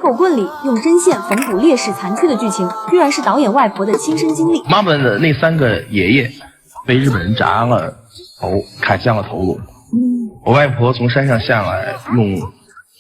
狗棍里用针线缝补烈士残躯的剧情，居然是导演外婆的亲身经历。妈妈的那3个爷爷被日本人砸了头，砍向了头颅。我外婆从山上下来，用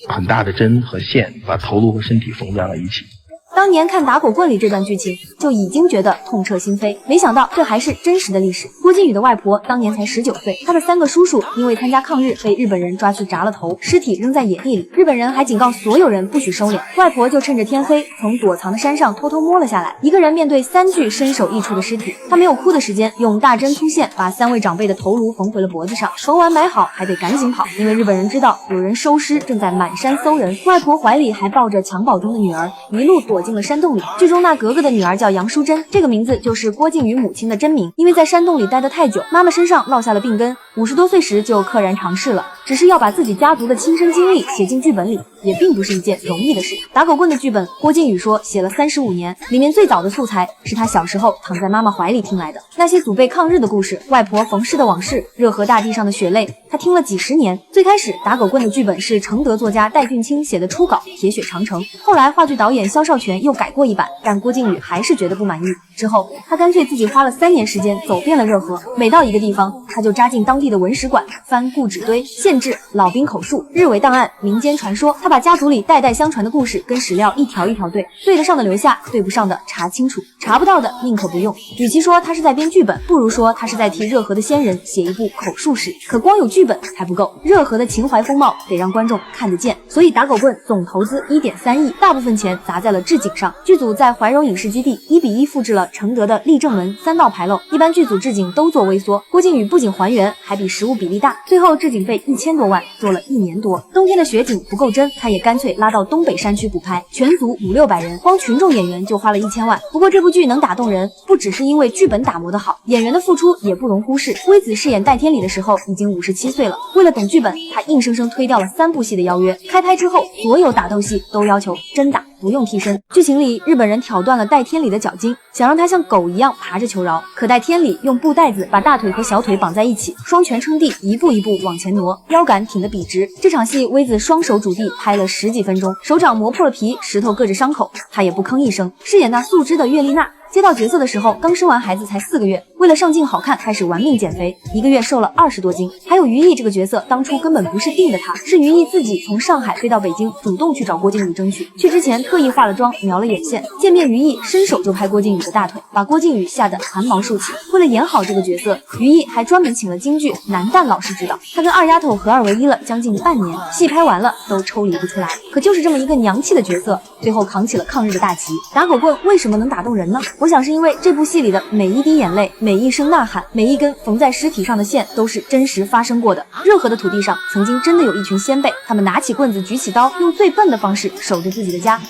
很大的针和线把头颅和身体缝在了一起。当年看《打狗棍》里这段剧情，就已经觉得痛彻心扉。没想到这还是真实的历史。郭靖宇的外婆当年才19岁，他的3个叔叔因为参加抗日被日本人抓去铡了头，尸体扔在野地里。日本人还警告所有人不许收敛，外婆就趁着天黑从躲藏的山上偷偷摸了下来。一个人面对3具身首异处的尸体，他没有哭的时间，用大针粗线把3位长辈的头颅缝回了脖子上。缝完埋好还得赶紧跑，因为日本人知道有人收尸，正在满山搜人。外婆怀里还抱着襁褓中的女儿，一路躲进了山洞里。剧中那格格的女儿叫杨淑珍，这个名字就是郭靖宇母亲的真名。因为在山洞里待得太久，妈妈身上落下了病根，50多岁时就溘然长逝了。只是要把自己家族的亲身经历写进剧本里，也并不是一件容易的事。打狗棍的剧本，郭靖宇说写了35年，里面最早的素材是他小时候躺在妈妈怀里听来的，那些祖辈抗日的故事，外婆冯氏的往事，热河大地上的血泪，他听了几十年。最开始打狗棍的剧本是承德作家戴俊清写的初稿《铁血长城》，后来话剧导演萧少全又改过一版，但郭靖宇还是觉得不满意。之后他干脆自己花了3年时间走遍了热河，每到一个地方他就扎进当地的文史馆，翻故纸堆、县志、老兵口述、日伪档案、民间传说，他把家族里代代相传的故事跟史料一条一条对，对得上的留下，对不上的查清楚，查不到的宁可不用。与其说他是在编剧本，不如说他是在替热河的先人写一部口述史。可光有剧本还不够，热河的情怀风貌得让观众看得见，所以打狗棍总投资1.3亿，大部分钱砸在了置景上。剧组在怀柔影视基地1比1复制了承德的立正门3道牌楼，一般剧组置景都做微缩，郭靖宇不仅还原，还比实物比例大，最后置景费1000多万，做了1年多。冬天的雪景不够真，他也干脆拉到东北山区补拍，全组500-600人，光群众演员就花了1000万。不过这部剧能打动人，不只是因为剧本打磨得好，演员的付出也不容忽视。微子饰演戴天理的时候已经57岁了，为了等剧本，他硬生生推掉了3部戏的邀约。开拍之后，所有打斗戏都要求真打，不用替身。剧情里日本人挑断了戴天理的脚筋，想让他像狗一样爬着求饶，可戴天理用布带子把大腿和小腿绑在一起，双拳撑地，一步一步往前挪，腰杆挺得笔直。这场戏微子双手拄地拍了10几分钟，手掌磨破了皮，石头硌着伤口，他也不吭一声。饰演那素芝的岳丽娜接到角色的时候，刚生完孩子才4个月，为了上镜好看，开始玩命减肥，1个月瘦了20多斤。还有于毅这个角色，当初根本不是定的他，是于毅自己从上海飞到北京，主动去找郭靖宇争取。去之前特意化了妆，描了眼线。见面于毅伸手就拍郭靖宇的大腿，把郭靖宇吓得汗毛竖起。为了演好这个角色，于毅还专门请了京剧南旦老师指导，他跟二丫头合2为1了将近半年，戏拍完了都抽离不出来。可就是这么一个娘气的角色，最后扛起了抗日的大旗。打狗棍为什么能打动人呢？我想是因为这部戏里的每一滴眼泪，每一声呐喊，每一根缝在尸体上的线都是真实发生过的。热河的土地上曾经真的有一群先辈，他们拿起棍子举起刀，用最笨的方式守着自己的家。